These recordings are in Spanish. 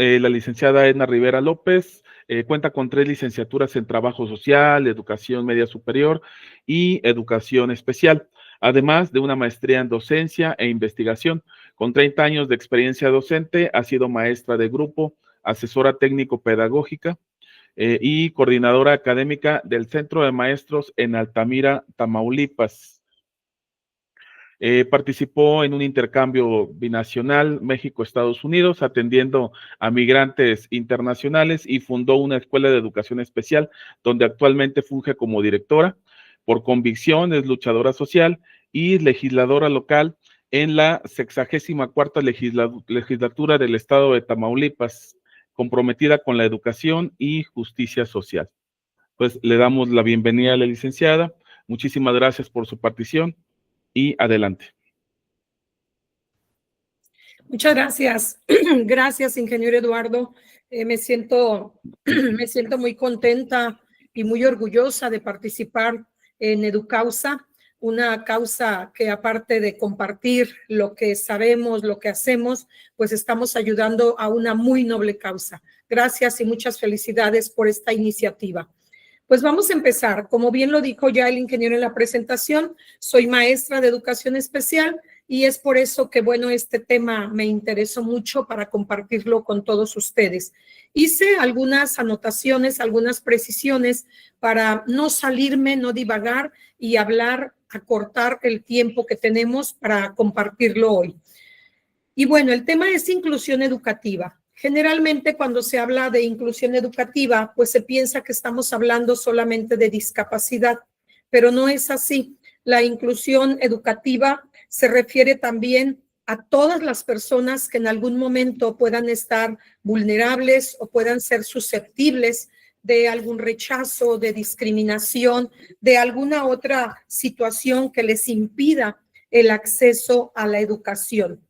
la licenciada Edna Rivera López cuenta con 3 licenciaturas en Trabajo Social, Educación Media Superior y Educación Especial, además de una maestría en Docencia e Investigación. Con 30 años de experiencia docente, ha sido maestra de grupo, asesora técnico-pedagógica y coordinadora académica del Centro de Maestros en Altamira, Tamaulipas. Participó en un intercambio binacional México-Estados Unidos, atendiendo a migrantes internacionales y fundó una escuela de educación especial, donde actualmente funge como directora. Por convicción es luchadora social y legisladora local en la 64ª legislatura del estado de Tamaulipas, comprometida con la educación y justicia social. Pues le damos la bienvenida a la licenciada. Muchísimas gracias por su participación y adelante. Muchas gracias. Gracias, ingeniero Eduardo. Me siento muy contenta y muy orgullosa de participar en EduCausa, una causa que aparte de compartir lo que sabemos, lo que hacemos, pues estamos ayudando a una muy noble causa. Gracias y muchas felicidades por esta iniciativa. Pues vamos a empezar. Como bien lo dijo ya el ingeniero en la presentación, soy maestra de educación especial y es por eso que, bueno, este tema me interesó mucho para compartirlo con todos ustedes. Hice algunas anotaciones, algunas precisiones para no salirme, no divagar y hablar, acortar el tiempo que tenemos para compartirlo hoy. Y bueno, el tema es inclusión educativa. Generalmente cuando se habla de inclusión educativa, pues se piensa que estamos hablando solamente de discapacidad, pero no es así. La inclusión educativa se refiere también a todas las personas que en algún momento puedan estar vulnerables o puedan ser susceptibles de algún rechazo, de discriminación, de alguna otra situación que les impida el acceso a la educación.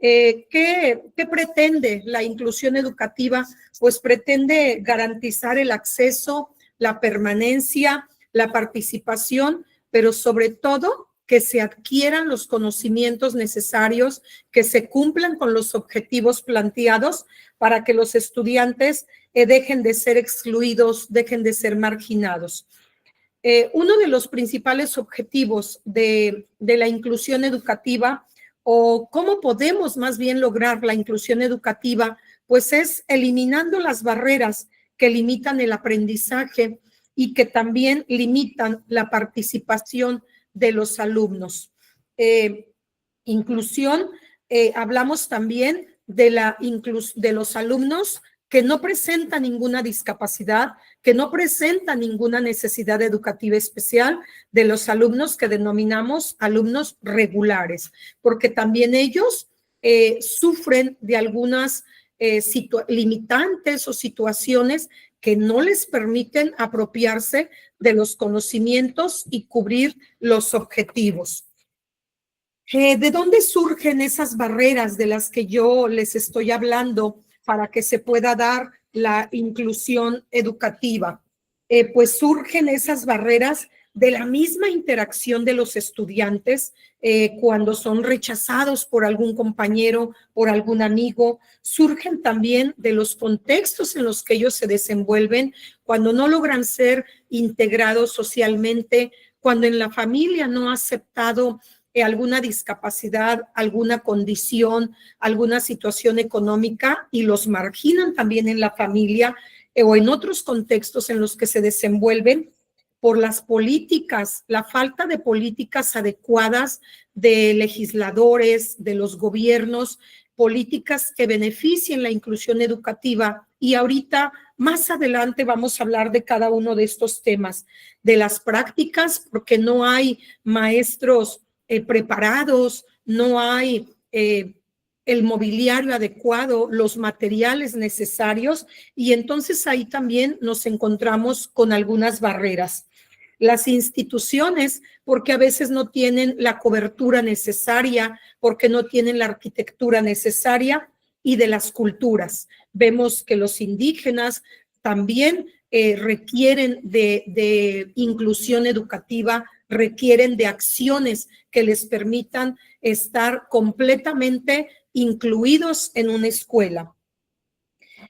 ¿Qué pretende la inclusión educativa? Pues pretende garantizar el acceso, la permanencia, la participación, pero sobre todo que se adquieran los conocimientos necesarios, que se cumplan con los objetivos planteados para que los estudiantes dejen de ser excluidos, dejen de ser marginados. Uno de los principales objetivos de la inclusión educativa, o cómo podemos más bien lograr la inclusión educativa, pues es eliminando las barreras que limitan el aprendizaje y que también limitan la participación de los alumnos. Inclusión, hablamos también de los alumnos que no presentan ninguna discapacidad, que no presentan ninguna necesidad educativa especial, de los alumnos que denominamos alumnos regulares, porque también ellos sufren de algunas limitantes o situaciones que no les permiten apropiarse de los conocimientos y cubrir los objetivos. ¿De dónde surgen esas barreras de las que yo les estoy hablando para que se pueda dar la inclusión educativa? Pues surgen esas barreras de la misma interacción de los estudiantes cuando son rechazados por algún compañero, por algún amigo. Surgen también de los contextos en los que ellos se desenvuelven, cuando no logran ser integrados socialmente, cuando en la familia no ha aceptado alguna discapacidad, alguna condición, alguna situación económica y los marginan también en la familia o en otros contextos en los que se desenvuelven por las políticas, la falta de políticas adecuadas de legisladores, de los gobiernos, políticas que beneficien la inclusión educativa. Y ahorita, más adelante, vamos a hablar de cada uno de estos temas, de las prácticas, porque no hay maestros preparados, no hay el mobiliario adecuado, los materiales necesarios, y entonces ahí también nos encontramos con algunas barreras. Las instituciones, porque a veces no tienen la cobertura necesaria, porque no tienen la arquitectura necesaria, y de las culturas. Vemos que los indígenas también requieren de inclusión educativa, requieren de acciones que les permitan estar completamente incluidos en una escuela.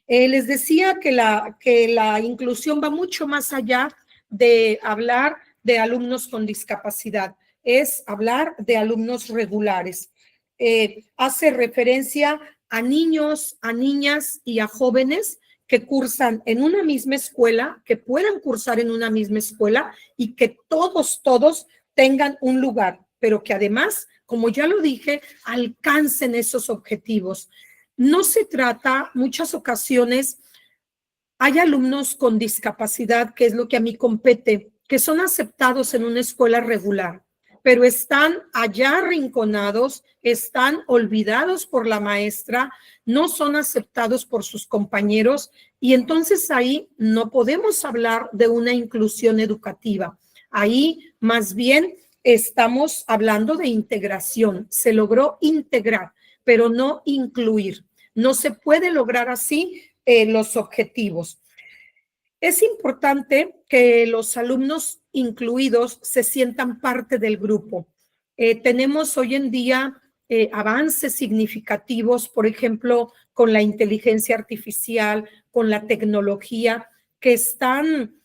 Les decía que la inclusión va mucho más allá de hablar de alumnos con discapacidad, es hablar de alumnos regulares. Hace referencia a niños, a niñas y a jóvenes que cursan en una misma escuela, que puedan cursar en una misma escuela y que todos tengan un lugar, pero que además, como ya lo dije, alcancen esos objetivos. No se trata, muchas ocasiones, hay alumnos con discapacidad, que es lo que a mí compete, que son aceptados en una escuela regular, pero están allá arrinconados, están olvidados por la maestra, no son aceptados por sus compañeros y entonces ahí no podemos hablar de una inclusión educativa. Ahí más bien estamos hablando de integración. Se logró integrar, pero no incluir. No se puede lograr así los objetivos. Es importante que los alumnos incluidos se sientan parte del grupo. Tenemos hoy en día avances significativos, por ejemplo, con la inteligencia artificial, con la tecnología, que están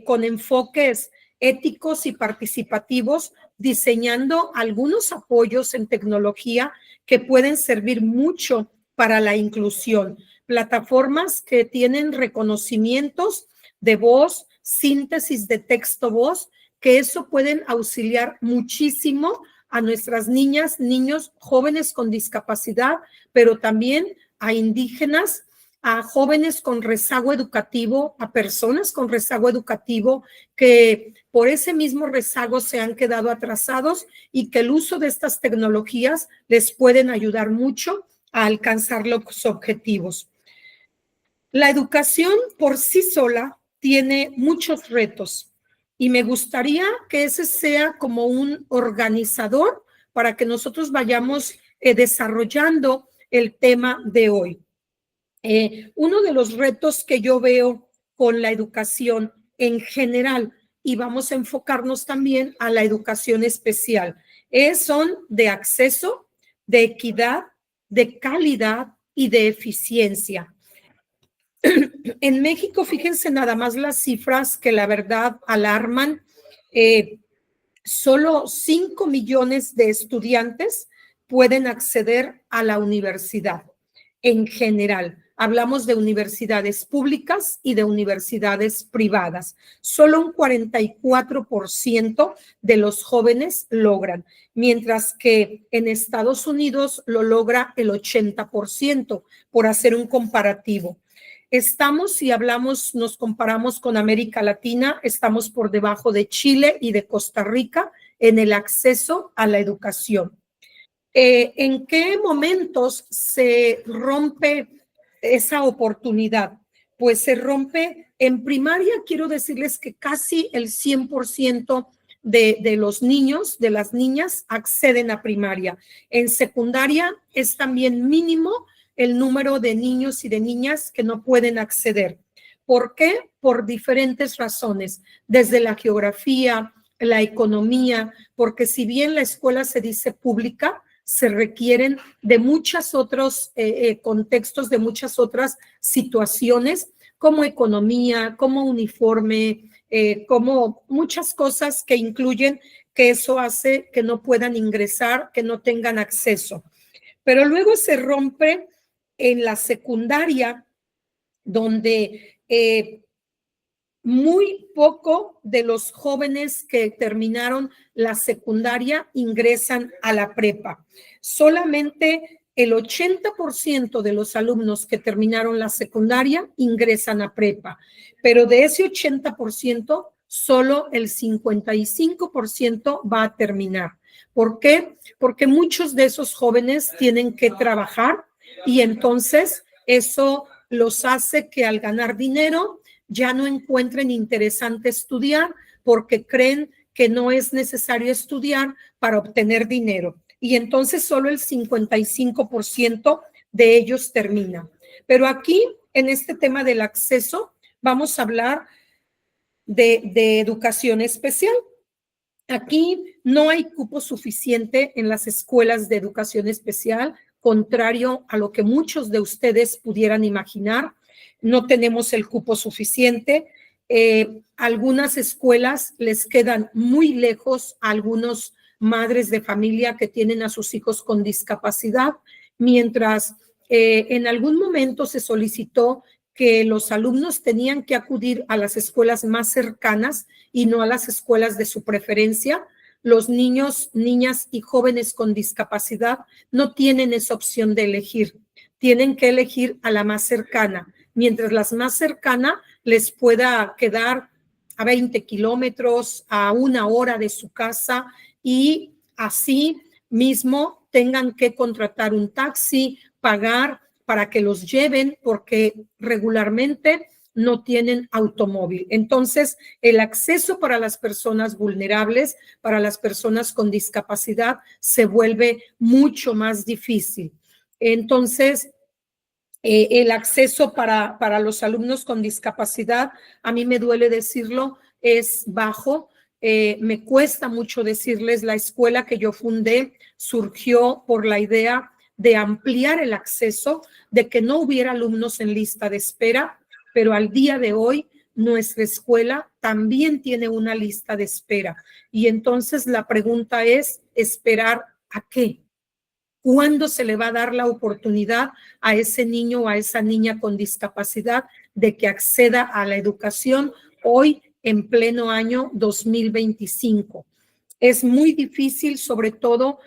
con enfoques éticos y participativos, diseñando algunos apoyos en tecnología que pueden servir mucho para la inclusión. Plataformas que tienen reconocimientos de voz, síntesis de texto-voz, que eso pueden auxiliar muchísimo a nuestras niñas, niños, jóvenes con discapacidad, pero también a indígenas, a jóvenes con rezago educativo, a personas con rezago educativo que por ese mismo rezago se han quedado atrasados y que el uso de estas tecnologías les pueden ayudar mucho a alcanzar los objetivos. La educación por sí sola tiene muchos retos y me gustaría que ese sea como un organizador para que nosotros vayamos desarrollando el tema de hoy. Uno de los retos que yo veo con la educación en general, y vamos a enfocarnos también a la educación especial, son de acceso, de equidad, de calidad y de eficiencia. En México, fíjense nada más las cifras que la verdad alarman. Solo 5 millones de estudiantes pueden acceder a la universidad en general. Hablamos de universidades públicas y de universidades privadas. Solo un 44% de los jóvenes logran, mientras que en Estados Unidos lo logra el 80%, por hacer un comparativo. Estamos, si hablamos, nos comparamos con América Latina, estamos por debajo de Chile y de Costa Rica en el acceso a la educación. ¿En qué momentos se rompe esa oportunidad? Pues se rompe en primaria. Quiero decirles que casi el 100% de los niños, de las niñas, acceden a primaria. En secundaria es también mínimo el número de niños y de niñas que no pueden acceder. ¿Por qué? Por diferentes razones, desde la geografía, la economía, porque si bien la escuela se dice pública, se requieren de muchos otros contextos, de muchas otras situaciones, como economía, como uniforme, como muchas cosas que incluyen que eso hace que no puedan ingresar, que no tengan acceso. Pero luego se rompe en la secundaria, donde muy poco de los jóvenes que terminaron la secundaria ingresan a la prepa. Solamente el 80% de los alumnos que terminaron la secundaria ingresan a prepa, pero de ese 80%, solo el 55% va a terminar. ¿Por qué? Porque muchos de esos jóvenes tienen que trabajar y entonces eso los hace que al ganar dinero ya no encuentren interesante estudiar porque creen que no es necesario estudiar para obtener dinero. Y entonces solo el 55% de ellos termina. Pero aquí, en este tema del acceso, vamos a hablar de educación especial. Aquí no hay cupo suficiente en las escuelas de educación especial contrario a lo que muchos de ustedes pudieran imaginar. No tenemos el cupo suficiente. Algunas escuelas les quedan muy lejos a algunos madres de familia que tienen a sus hijos con discapacidad, mientras en algún momento se solicitó que los alumnos tenían que acudir a las escuelas más cercanas y no a las escuelas de su preferencia. Los niños, niñas y jóvenes con discapacidad no tienen esa opción de elegir. Tienen que elegir a la más cercana, mientras la más cercana les pueda quedar a 20 kilómetros, a 1 hora de su casa, y así mismo tengan que contratar un taxi, pagar para que los lleven, porque regularmente no tienen automóvil. Entonces, el acceso para las personas vulnerables, para las personas con discapacidad, se vuelve mucho más difícil. Entonces, el acceso para los alumnos con discapacidad, a mí me duele decirlo, es bajo. Me cuesta mucho decirles, la escuela que yo fundé surgió por la idea de ampliar el acceso, de que no hubiera alumnos en lista de espera, pero al día de hoy nuestra escuela también tiene una lista de espera. Y entonces la pregunta es, ¿esperar a qué? ¿Cuándo se le va a dar la oportunidad a ese niño o a esa niña con discapacidad de que acceda a la educación hoy en pleno año 2025? Es muy difícil, sobre todo,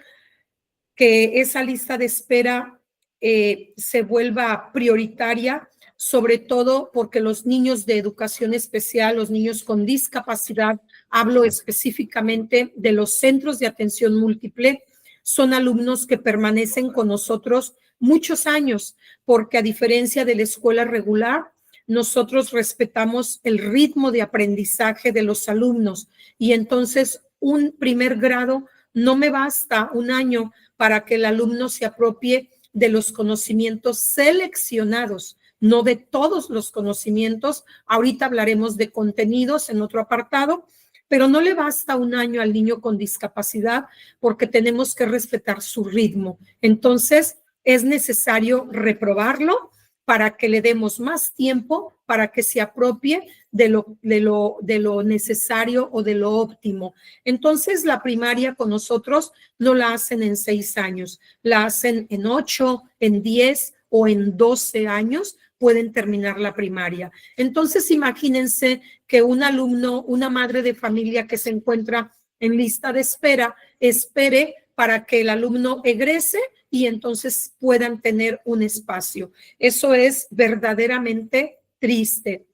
que esa lista de espera se vuelva prioritaria, sobre todo porque los niños de educación especial, los niños con discapacidad, hablo específicamente de los centros de atención múltiple, son alumnos que permanecen con nosotros muchos años, porque a diferencia de la escuela regular, nosotros respetamos el ritmo de aprendizaje de los alumnos, y entonces un primer grado no me basta un año para que el alumno se apropie de los conocimientos seleccionados, no de todos los conocimientos. Ahorita hablaremos de contenidos en otro apartado, pero no le basta un año al niño con discapacidad, porque tenemos que respetar su ritmo. Entonces, es necesario reprobarlo para que le demos más tiempo para que se apropie de lo necesario o de lo óptimo. Entonces, la primaria con nosotros no la hacen en 6 años, la hacen en 8, en 10 o en 12 años, pueden terminar la primaria. Entonces, imagínense que un alumno, una madre de familia que se encuentra en lista de espera, espere para que el alumno egrese y entonces puedan tener un espacio. Eso es verdaderamente triste,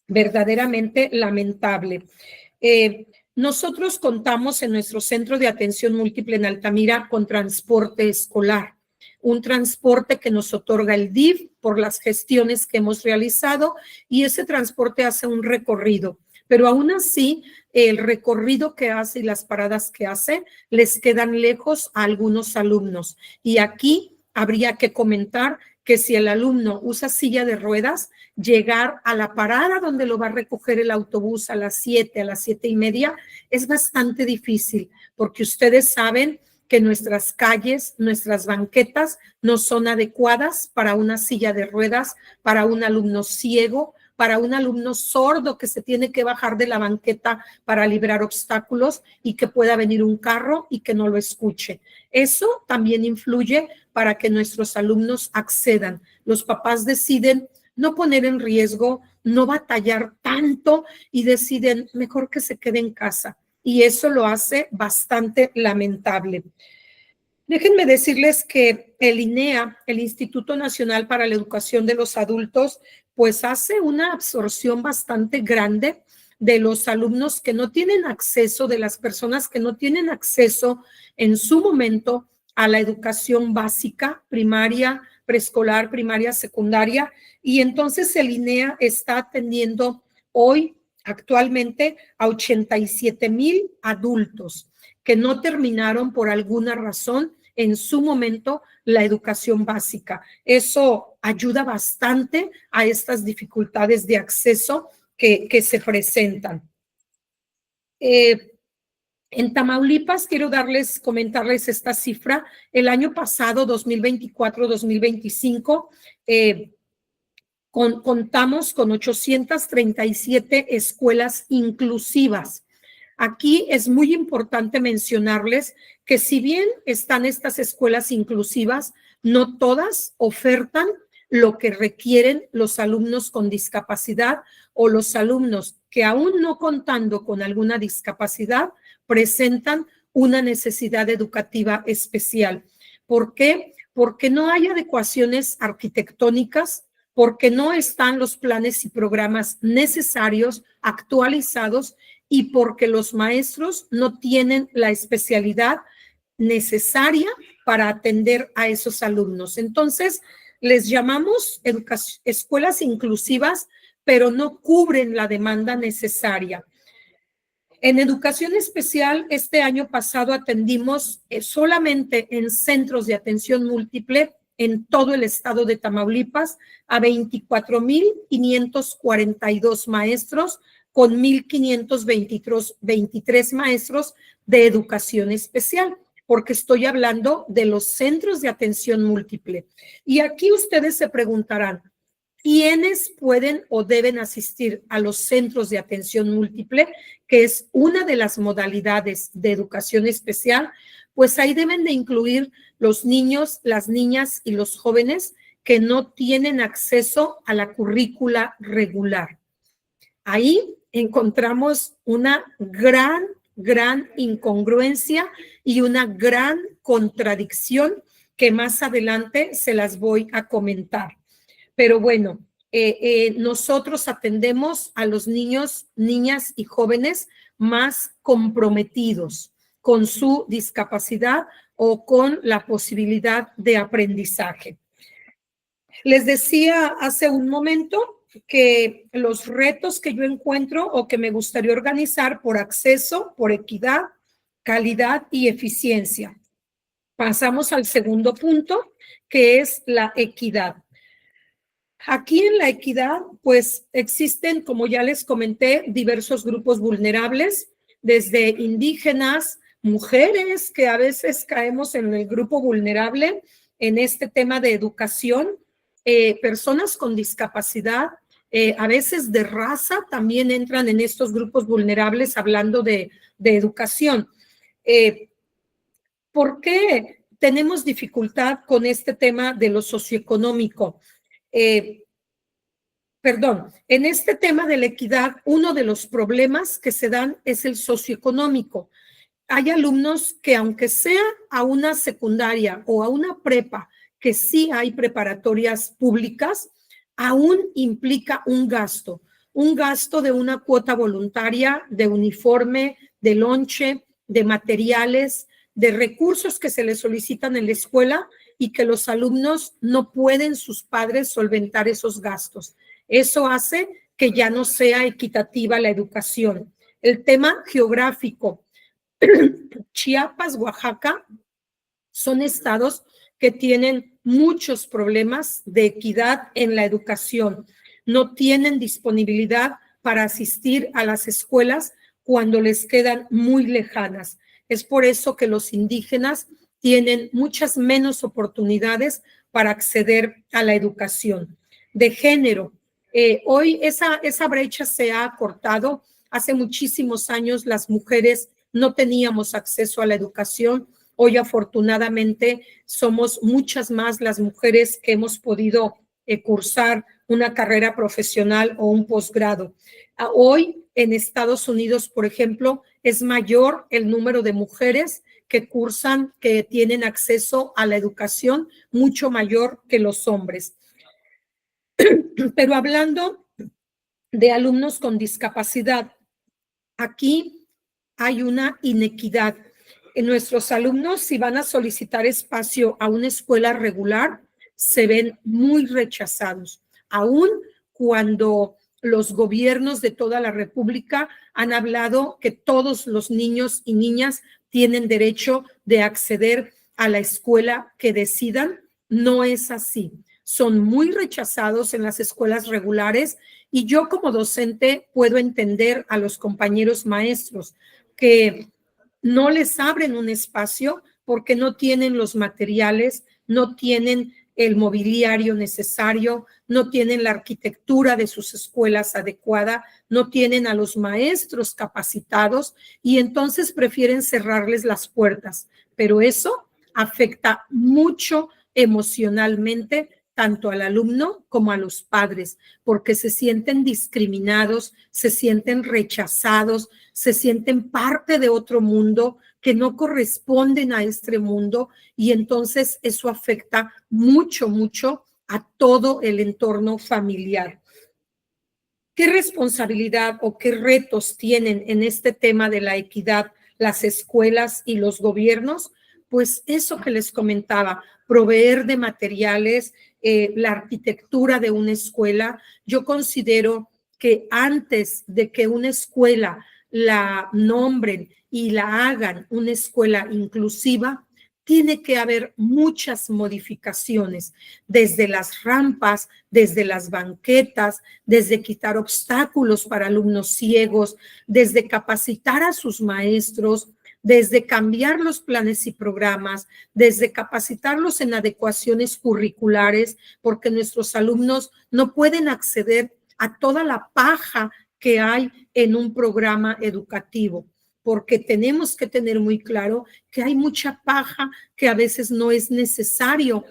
verdaderamente lamentable. Nosotros contamos en nuestro centro de atención múltiple en Altamira con transporte escolar, un transporte que nos otorga el DIF por las gestiones que hemos realizado, y ese transporte hace un recorrido, pero aún así el recorrido que hace y las paradas que hace les quedan lejos a algunos alumnos. Y aquí habría que comentar que si el alumno usa silla de ruedas, llegar a la parada donde lo va a recoger el autobús a las 7, a las 7:30, es bastante difícil, porque ustedes saben que nuestras calles, nuestras banquetas no son adecuadas para una silla de ruedas, para un alumno ciego, para un alumno sordo que se tiene que bajar de la banqueta para librar obstáculos y que pueda venir un carro y que no lo escuche. Eso también influye para que nuestros alumnos accedan. Los papás deciden no poner en riesgo, no batallar tanto, y deciden mejor que se quede en casa. Y eso lo hace bastante lamentable. Déjenme decirles que el INEA, el Instituto Nacional para la Educación de los Adultos, pues hace una absorción bastante grande de los alumnos que no tienen acceso, de las personas que no tienen acceso en su momento a la educación básica, primaria, preescolar, primaria, secundaria. Y entonces el INEA está atendiendo hoy, actualmente, a 87,000 adultos que no terminaron por alguna razón en su momento la educación básica. Eso ayuda bastante a estas dificultades de acceso que se presentan. En Tamaulipas, quiero comentarles esta cifra. El año pasado, 2024-2025, contamos con 837 escuelas inclusivas. Aquí es muy importante mencionarles que si bien están estas escuelas inclusivas, no todas ofertan lo que requieren los alumnos con discapacidad o los alumnos que aún no contando con alguna discapacidad presentan una necesidad educativa especial. ¿Por qué? Porque no hay adecuaciones arquitectónicas, porque no están los planes y programas necesarios, actualizados, y porque los maestros no tienen la especialidad necesaria para atender a esos alumnos. Entonces, les llamamos escuelas inclusivas, pero no cubren la demanda necesaria. En educación especial, este año pasado atendimos solamente en centros de atención múltiple en todo el estado de Tamaulipas a 24,542 maestros con 1,523 maestros de educación especial, porque estoy hablando de los centros de atención múltiple. Y aquí ustedes se preguntarán, ¿quiénes pueden o deben asistir a los centros de atención múltiple, que es una de las modalidades de educación especial? Pues ahí deben de incluir los niños, las niñas y los jóvenes que no tienen acceso a la currícula regular. Ahí encontramos una gran incongruencia y una gran contradicción que más adelante se las voy a comentar. Pero bueno, nosotros atendemos a los niños, niñas y jóvenes más comprometidos con su discapacidad o con la posibilidad de aprendizaje. Les decía hace un momento que los retos que yo encuentro o que me gustaría organizar por acceso, por equidad, calidad y eficiencia. Pasamos al segundo punto, que es la equidad. Aquí en la equidad, pues existen, como ya les comenté, diversos grupos vulnerables, desde indígenas, mujeres, que a veces caemos en el grupo vulnerable en este tema de educación, personas con discapacidad, a veces de raza, también entran en estos grupos vulnerables hablando de educación. ¿Por qué tenemos dificultad con este tema de lo socioeconómico? En este tema de la equidad, uno de los problemas que se dan es el socioeconómico. Hay alumnos que, aunque sea a una secundaria o a una prepa, que sí hay preparatorias públicas, aún implica un gasto de una cuota voluntaria, de uniforme, de lonche, de materiales, de recursos que se les solicitan en la escuela y que los alumnos no pueden sus padres solventar esos gastos. Eso hace que ya no sea equitativa la educación. El tema geográfico. Chiapas, Oaxaca son estados que tienen muchos problemas de equidad en la educación. No tienen disponibilidad para asistir a las escuelas cuando les quedan muy lejanas. Es por eso que los indígenas tienen muchas menos oportunidades para acceder a la educación. De género, hoy esa brecha se ha acortado. Hace muchísimos años las mujeres no teníamos acceso a la educación. Hoy afortunadamente somos muchas más las mujeres que hemos podido cursar una carrera profesional o un posgrado. Hoy en Estados Unidos, por ejemplo, es mayor el número de mujeres que cursan, que tienen acceso a la educación, mucho mayor que los hombres. Pero hablando de alumnos con discapacidad, aquí hay una inequidad. Nuestros alumnos, si van a solicitar espacio a una escuela regular, se ven muy rechazados, aun cuando los gobiernos de toda la República han hablado que todos los niños y niñas tienen derecho de acceder a la escuela que decidan. No es así. Son muy rechazados en las escuelas regulares y yo como docente puedo entender a los compañeros maestros que no les abren un espacio porque no tienen los materiales, no tienen el mobiliario necesario, no tienen la arquitectura de sus escuelas adecuada, no tienen a los maestros capacitados y entonces prefieren cerrarles las puertas. Pero eso afecta mucho emocionalmente tanto al alumno como a los padres, porque se sienten discriminados, se sienten rechazados, se sienten parte de otro mundo que no corresponden a este mundo y entonces eso afecta mucho, mucho a todo el entorno familiar. ¿Qué responsabilidad o qué retos tienen en este tema de la equidad las escuelas y los gobiernos? Pues eso que les comentaba, proveer de materiales, la arquitectura de una escuela. Yo considero que antes de que una escuela la nombren y la hagan una escuela inclusiva, tiene que haber muchas modificaciones, desde las rampas, desde las banquetas, desde quitar obstáculos para alumnos ciegos, desde capacitar a sus maestros, desde cambiar los planes y programas, desde capacitarlos en adecuaciones curriculares, porque nuestros alumnos no pueden acceder a toda la paja que hay en un programa educativo, porque tenemos que tener muy claro que hay mucha paja que a veces no es necesario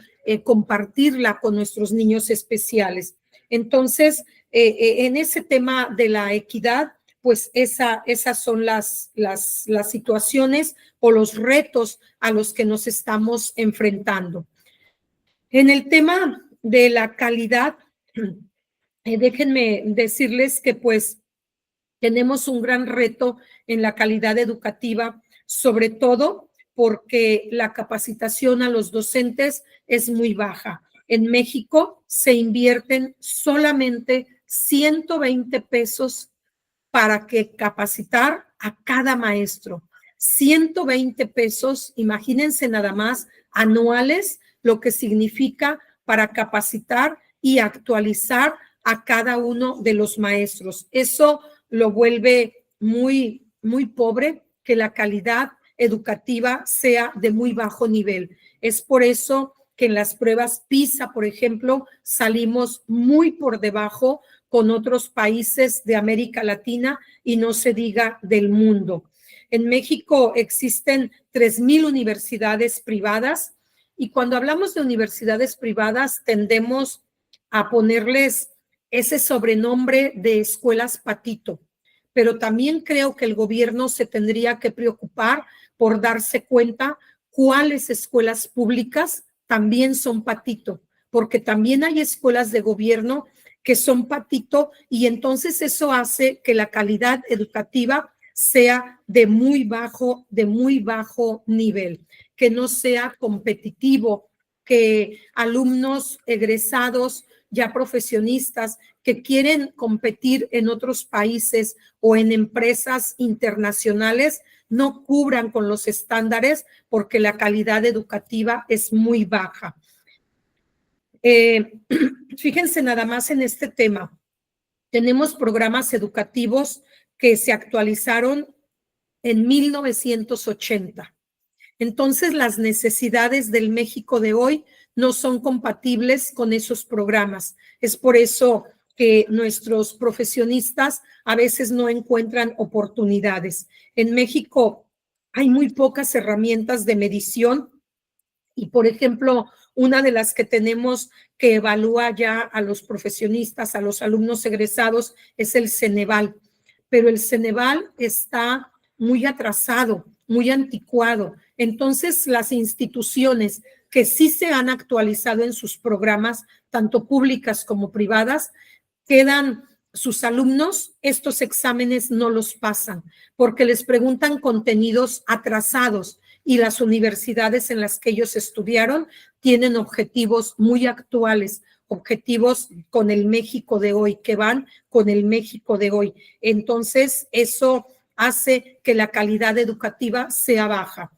compartirla con nuestros niños especiales. Entonces, en ese tema de la equidad, pues esas son las situaciones o los retos a los que nos estamos enfrentando. En el tema de la calidad, déjenme decirles que pues tenemos un gran reto en la calidad educativa, sobre todo porque la capacitación a los docentes es muy baja. En México se invierten solamente 120 pesos para capacitar a cada maestro. 120 pesos, imagínense nada más, anuales, lo que significa para capacitar y actualizar a cada uno de los maestros. Eso lo vuelve muy, muy pobre, que la calidad educativa sea de muy bajo nivel. Es por eso que en las pruebas PISA, por ejemplo, salimos muy por debajo con otros países de América Latina y no se diga del mundo. En México existen 3,000 universidades privadas y cuando hablamos de universidades privadas tendemos a ponerles ese sobrenombre de escuelas patito, pero también creo que el gobierno se tendría que preocupar por darse cuenta cuáles escuelas públicas también son patito, porque también hay escuelas de gobierno que son patito y entonces eso hace que la calidad educativa sea de muy bajo nivel, que no sea competitivo, que alumnos egresados ya profesionistas que quieren competir en otros países o en empresas internacionales no cubran con los estándares porque la calidad educativa es muy baja. Fíjense nada más en este tema. Tenemos programas educativos que se actualizaron en 1980. Entonces, las necesidades del México de hoy no son compatibles con esos programas. Es por eso que nuestros profesionistas a veces no encuentran oportunidades. En México hay muy pocas herramientas de medición y, por ejemplo, una de las que tenemos que evalúa ya a los profesionistas, a los alumnos egresados, es el Ceneval. Pero el Ceneval está muy atrasado, muy anticuado. Entonces, las instituciones que sí se han actualizado en sus programas, tanto públicas como privadas, quedan sus alumnos, estos exámenes no los pasan porque les preguntan contenidos atrasados y las universidades en las que ellos estudiaron tienen objetivos muy actuales, objetivos con el México de hoy, que van con el México de hoy. Entonces, eso hace que la calidad educativa sea baja.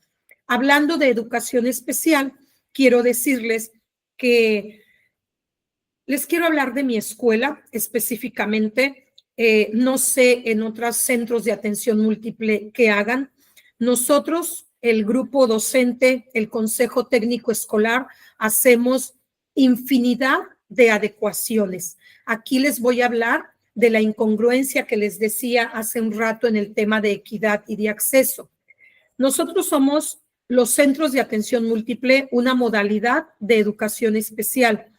Hablando de educación especial, quiero decirles que les quiero hablar de mi escuela específicamente. No sé en otros centros de atención múltiple qué hagan, Nosotros, el grupo docente, el Consejo Técnico Escolar, hacemos infinidad de adecuaciones. Aquí les voy a hablar de la incongruencia que les decía hace un rato en el tema de equidad y de acceso. Nosotros somos los centros de atención múltiple, una modalidad de educación especial.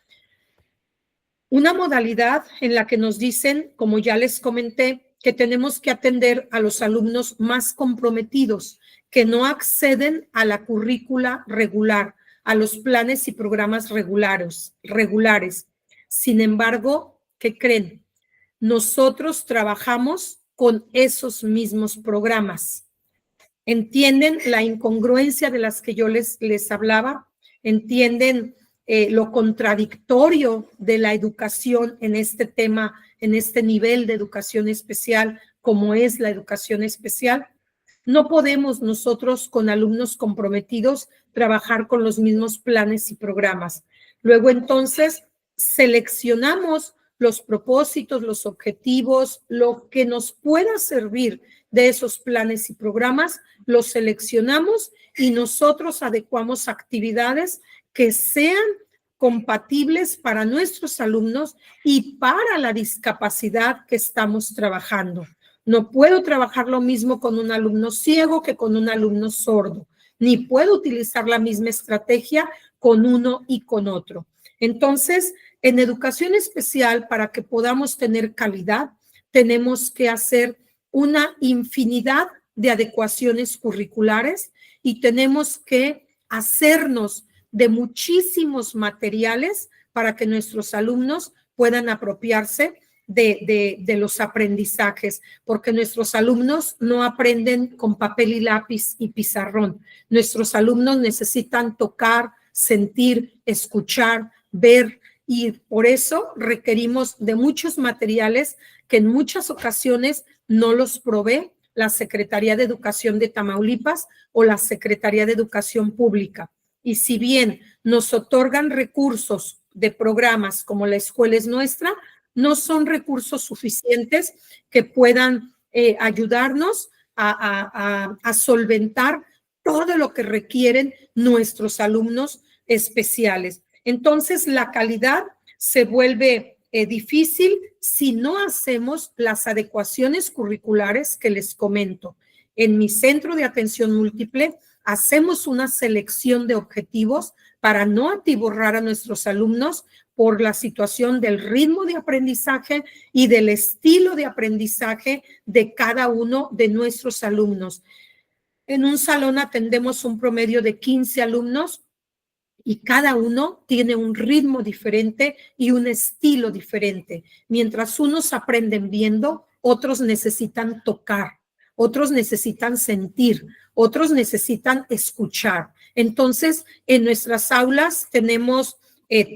Una modalidad en la que nos dicen, como ya les comenté, que tenemos que atender a los alumnos más comprometidos, que no acceden a la currícula regular, a los planes y programas regulares. Sin embargo, ¿qué creen? Nosotros trabajamos con esos mismos programas. ¿Entienden la incongruencia de las que yo les hablaba? ¿Entienden lo contradictorio de la educación en este tema, en este nivel de educación especial, como es la educación especial? No podemos nosotros, con alumnos comprometidos, trabajar con los mismos planes y programas. Luego, entonces, seleccionamos los propósitos, los objetivos, lo que nos pueda servir de esos planes y programas, los seleccionamos y nosotros adecuamos actividades que sean compatibles para nuestros alumnos y para la discapacidad que estamos trabajando. No puedo trabajar lo mismo con un alumno ciego que con un alumno sordo, ni puedo utilizar la misma estrategia con uno y con otro. Entonces, en educación especial, para que podamos tener calidad, tenemos que hacer una infinidad de adecuaciones curriculares y tenemos que hacernos de muchísimos materiales para que nuestros alumnos puedan apropiarse de los aprendizajes, porque nuestros alumnos no aprenden con papel y lápiz y pizarrón. Nuestros alumnos necesitan tocar, sentir, escuchar, ver, y por eso requerimos de muchos materiales que en muchas ocasiones no los provee la Secretaría de Educación de Tamaulipas o la Secretaría de Educación Pública. Y si bien nos otorgan recursos de programas como La Escuela es Nuestra, no son recursos suficientes que puedan ayudarnos a solventar todo lo que requieren nuestros alumnos especiales. Entonces, la calidad se vuelve difícil si no hacemos las adecuaciones curriculares que les comento. En mi centro de atención múltiple hacemos una selección de objetivos para no atiborrar a nuestros alumnos por la situación del ritmo de aprendizaje y del estilo de aprendizaje de cada uno de nuestros alumnos. En un salón atendemos un promedio de 15 alumnos y cada uno tiene un ritmo diferente y un estilo diferente. Mientras unos aprenden viendo, otros necesitan tocar, otros necesitan sentir, otros necesitan escuchar. Entonces, en nuestras aulas tenemos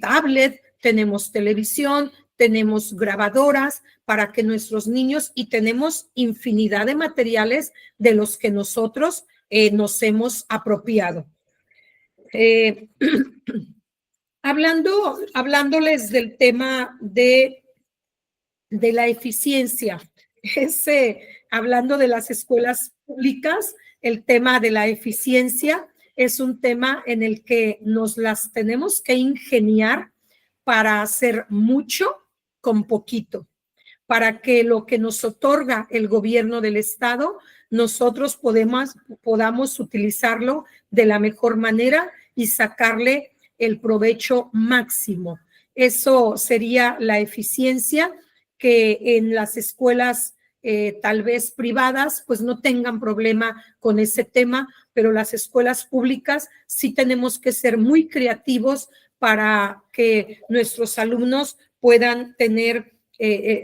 tablet, tenemos televisión, tenemos grabadoras para que nuestros niños, y tenemos infinidad de materiales de los que nosotros nos hemos apropiado. Hablándoles del tema de la eficiencia, hablando de las escuelas públicas, el tema de la eficiencia es un tema en el que nos las tenemos que ingeniar para hacer mucho con poquito, para que lo que nos otorga el gobierno del estado, nosotros podamos utilizarlo de la mejor manera y sacarle el provecho máximo. Eso sería la eficiencia, que en las escuelas tal vez privadas pues no tengan problema con ese tema, pero las escuelas públicas sí tenemos que ser muy creativos para que nuestros alumnos puedan tener,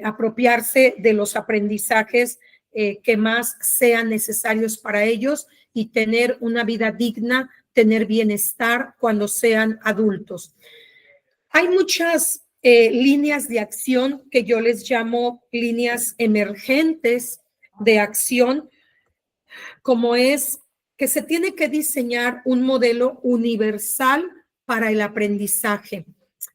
apropiarse de los aprendizajes que más sean necesarios para ellos y tener una vida digna, tener bienestar cuando sean adultos. Hay muchas líneas de acción que yo les llamo líneas emergentes de acción, como es que se tiene que diseñar un modelo universal para el aprendizaje,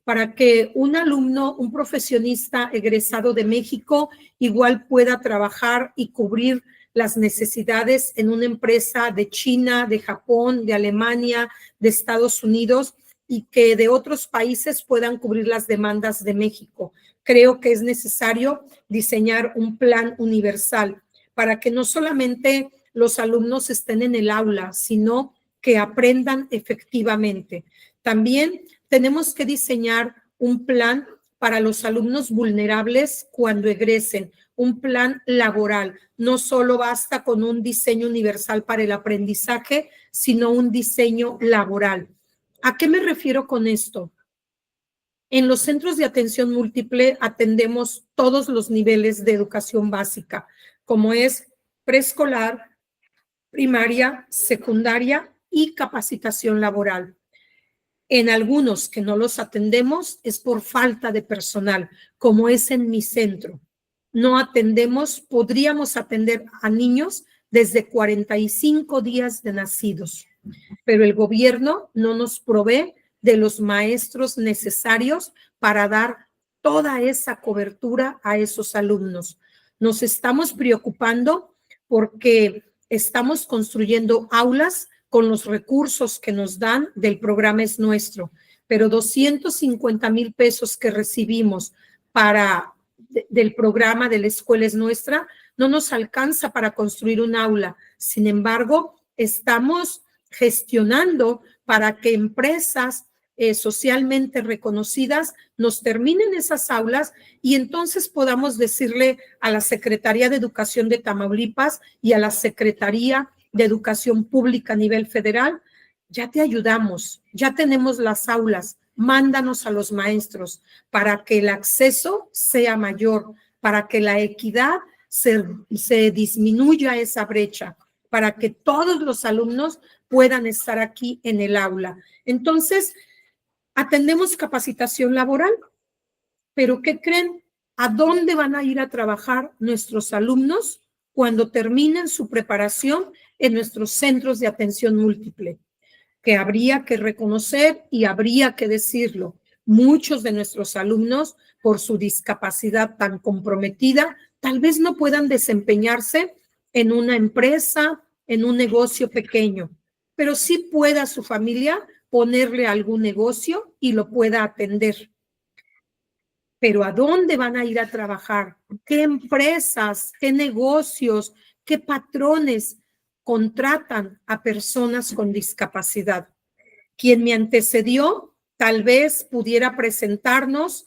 para que un alumno, un profesionista egresado de México, igual pueda trabajar y cubrir las necesidades en una empresa de China, de Japón, de Alemania, de Estados Unidos, y que de otros países puedan cubrir las demandas de México. Creo que es necesario diseñar un plan universal para que no solamente los alumnos estén en el aula, sino que aprendan efectivamente. También tenemos que diseñar un plan para los alumnos vulnerables cuando egresen, un plan laboral. No solo basta con un diseño universal para el aprendizaje, sino un diseño laboral. ¿A qué me refiero con esto? En los centros de atención múltiple atendemos todos los niveles de educación básica, como es preescolar, primaria, secundaria y capacitación laboral. En algunos que no los atendemos es por falta de personal, como es en mi centro. No atendemos, podríamos atender a niños desde 45 días de nacidos, pero el gobierno no nos provee de los maestros necesarios para dar toda esa cobertura a esos alumnos. Nos estamos preocupando porque estamos construyendo aulas con los recursos que nos dan del programa Es Nuestro, pero 250,000 pesos que recibimos del programa de la Escuela Es Nuestra no nos alcanza para construir un aula. Sin embargo, estamos gestionando para que empresas socialmente reconocidas nos terminen esas aulas y entonces podamos decirle a la Secretaría de Educación de Tamaulipas y a la Secretaría de Educación Pública a nivel federal: ya te ayudamos, ya tenemos las aulas, mándanos a los maestros para que el acceso sea mayor, para que la equidad se disminuya esa brecha, para que todos los alumnos puedan estar aquí en el aula. Entonces, atendemos capacitación laboral, pero ¿qué creen? ¿A dónde van a ir a trabajar nuestros alumnos cuando terminen su preparación en nuestros centros de atención múltiple? Que habría que reconocer y habría que decirlo. Muchos de nuestros alumnos, por su discapacidad tan comprometida, tal vez no puedan desempeñarse en una empresa, en un negocio pequeño, pero sí pueda su familia ponerle algún negocio y lo pueda atender. Pero ¿a dónde van a ir a trabajar? ¿Qué empresas, qué negocios, qué patrones contratan a personas con discapacidad? Quien me antecedió tal vez pudiera presentarnos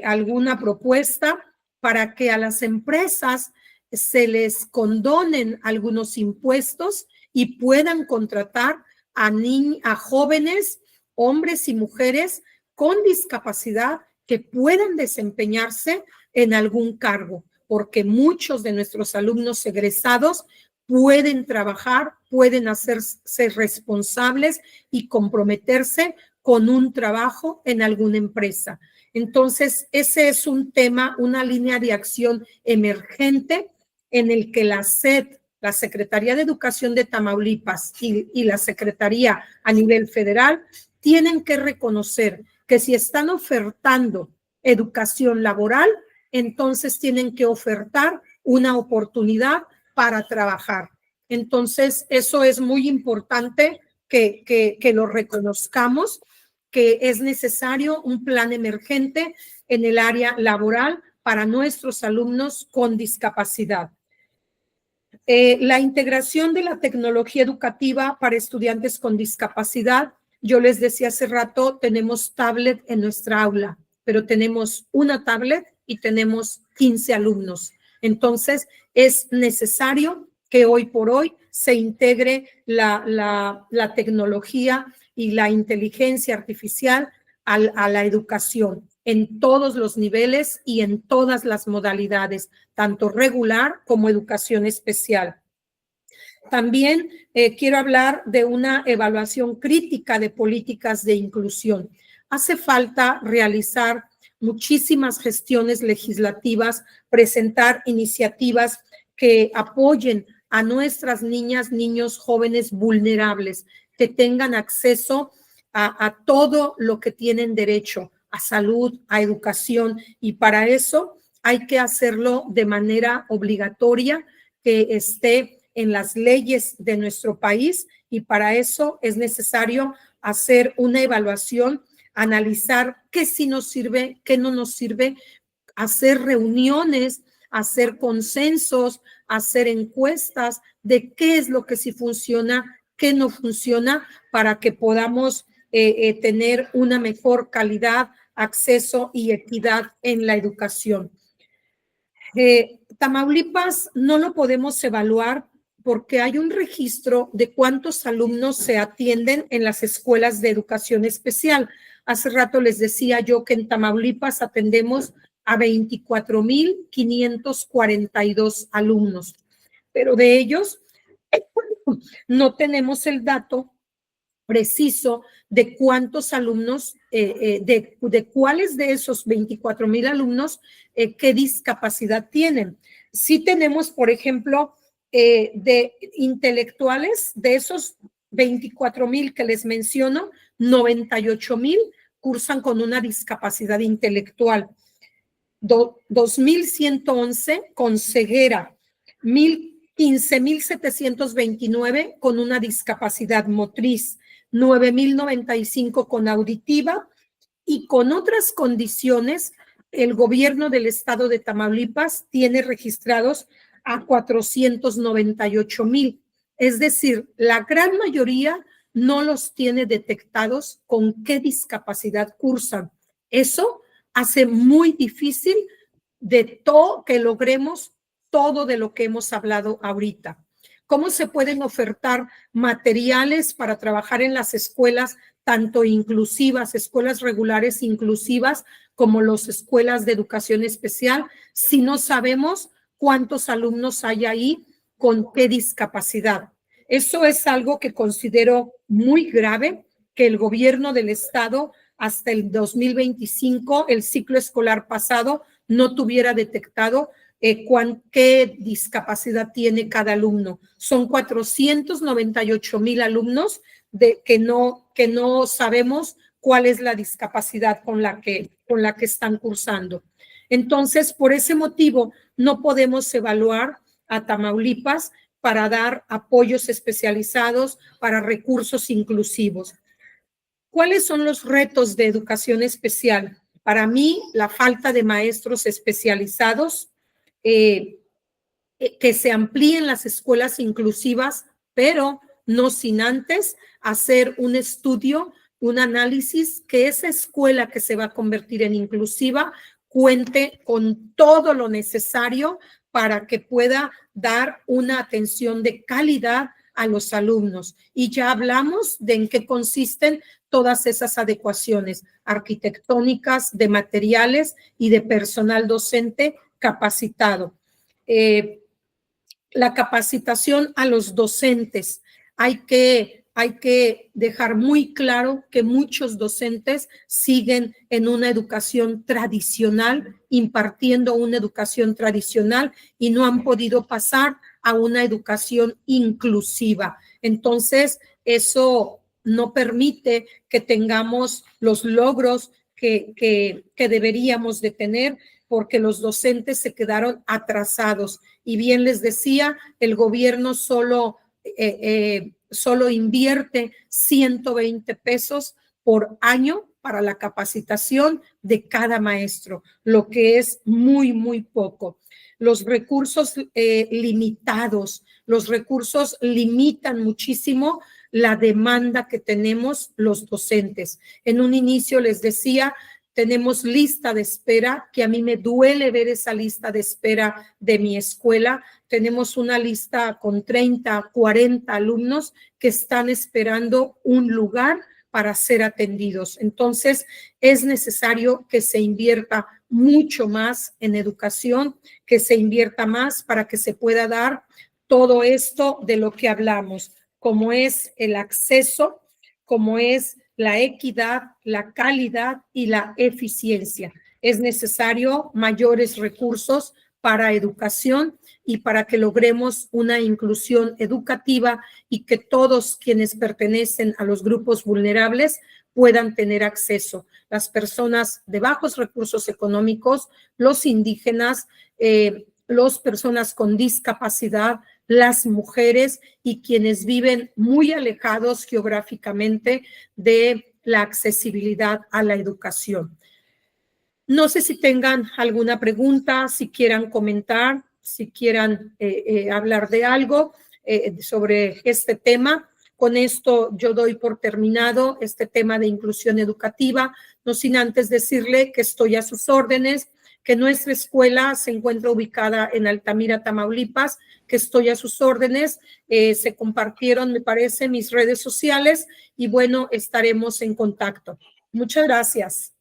alguna propuesta para que a las empresas se les condonen algunos impuestos y puedan contratar a jóvenes, hombres y mujeres con discapacidad que puedan desempeñarse en algún cargo, porque muchos de nuestros alumnos egresados pueden trabajar, pueden hacerse responsables y comprometerse con un trabajo en alguna empresa. Entonces, ese es un tema, una línea de acción emergente en el que la SED, la Secretaría de Educación de Tamaulipas y la Secretaría a nivel federal tienen que reconocer que si están ofertando educación laboral, entonces tienen que ofertar una oportunidad para trabajar. Entonces, eso es muy importante que lo reconozcamos, que es necesario un plan emergente en el área laboral para nuestros alumnos con discapacidad. La integración de la tecnología educativa para estudiantes con discapacidad. Yo les decía hace rato, tenemos tablet en nuestra aula, pero tenemos una tablet y tenemos 15 alumnos. Entonces, es necesario que hoy por hoy se integre la tecnología y la inteligencia artificial a la educación en todos los niveles y en todas las modalidades, tanto regular como educación especial. También quiero hablar de una evaluación crítica de políticas de inclusión. Hace falta realizar muchísimas gestiones legislativas, presentar iniciativas que apoyen a nuestras niñas, niños, jóvenes vulnerables, que tengan acceso a todo lo que tienen derecho, a salud, a educación, y para eso hay que hacerlo de manera obligatoria que esté en las leyes de nuestro país, y para eso es necesario hacer una evaluación, analizar qué sí nos sirve, qué no nos sirve, hacer reuniones, hacer consensos, hacer encuestas de qué es lo que sí funciona, qué no funciona, para que podamos tener una mejor calidad, acceso y equidad en la educación. Tamaulipas no lo podemos evaluar porque hay un registro de cuántos alumnos se atienden en las escuelas de educación especial. Hace rato les decía yo que en Tamaulipas atendemos a 24,542 alumnos, pero de ellos no tenemos el dato preciso de cuántos alumnos, de cuáles de esos 24,000 alumnos, qué discapacidad tienen. Sí tenemos, por ejemplo, de intelectuales, de esos 24,000 que les menciono, 98,000 cursan con una discapacidad intelectual, 2,111 con ceguera, 15,729 con una discapacidad motriz, 9,095 con auditiva, y con otras condiciones. El gobierno del estado de Tamaulipas tiene registrados a 498,000. Es decir, la gran mayoría no los tiene detectados con qué discapacidad cursan. Eso hace muy difícil que logremos todo de lo que hemos hablado ahorita. ¿Cómo se pueden ofertar materiales para trabajar en las escuelas, tanto inclusivas, escuelas regulares inclusivas, como las escuelas de educación especial, si no sabemos cuántos alumnos hay ahí con qué discapacidad? Eso es algo que considero muy grave, que el gobierno del estado hasta el 2025, el ciclo escolar pasado, no tuviera detectado qué discapacidad tiene cada alumno. Son 498,000 alumnos que no sabemos cuál es la discapacidad con la que están cursando. Entonces, por ese motivo, no podemos evaluar a Tamaulipas para dar apoyos especializados, para recursos inclusivos. ¿Cuáles son los retos de educación especial? Para mí, la falta de maestros especializados, que se amplíen las escuelas inclusivas, pero no sin antes hacer un estudio, un análisis, que esa escuela que se va a convertir en inclusiva cuente con todo lo necesario para que pueda dar una atención de calidad a los alumnos. Y ya hablamos de en qué consisten todas esas adecuaciones arquitectónicas, de materiales y de personal docente capacitado. La capacitación a los docentes. Hay que dejar muy claro que muchos docentes siguen en una educación tradicional, impartiendo una educación tradicional, y no han podido pasar a una educación inclusiva. Entonces, eso no permite que tengamos los logros que deberíamos de tener, porque los docentes se quedaron atrasados. Y bien les decía, el gobierno solo invierte 120 pesos por año para la capacitación de cada maestro, lo que es muy, muy poco. Los recursos limitados, los recursos limitan muchísimo la demanda que tenemos los docentes. En un inicio les decía, tenemos lista de espera, que a mí me duele ver esa lista de espera de mi escuela. Tenemos una lista con 30, 40 alumnos que están esperando un lugar para ser atendidos. Entonces, es necesario que se invierta mucho más en educación, que se invierta más para que se pueda dar todo esto de lo que hablamos, como es el acceso, como es la equidad, la calidad y la eficiencia. Es necesario mayores recursos para educación y para que logremos una inclusión educativa y que todos quienes pertenecen a los grupos vulnerables puedan tener acceso. Las personas de bajos recursos económicos, los indígenas, las personas con discapacidad, las mujeres y quienes viven muy alejados geográficamente de la accesibilidad a la educación. No sé si tengan alguna pregunta, si quieran comentar, si quieran hablar de algo sobre este tema. Con esto yo doy por terminado este tema de inclusión educativa, no sin antes decirle que estoy a sus órdenes, que nuestra escuela se encuentra ubicada en Altamira, Tamaulipas, que estoy a sus órdenes. Se compartieron, me parece, mis redes sociales y bueno, estaremos en contacto. Muchas gracias.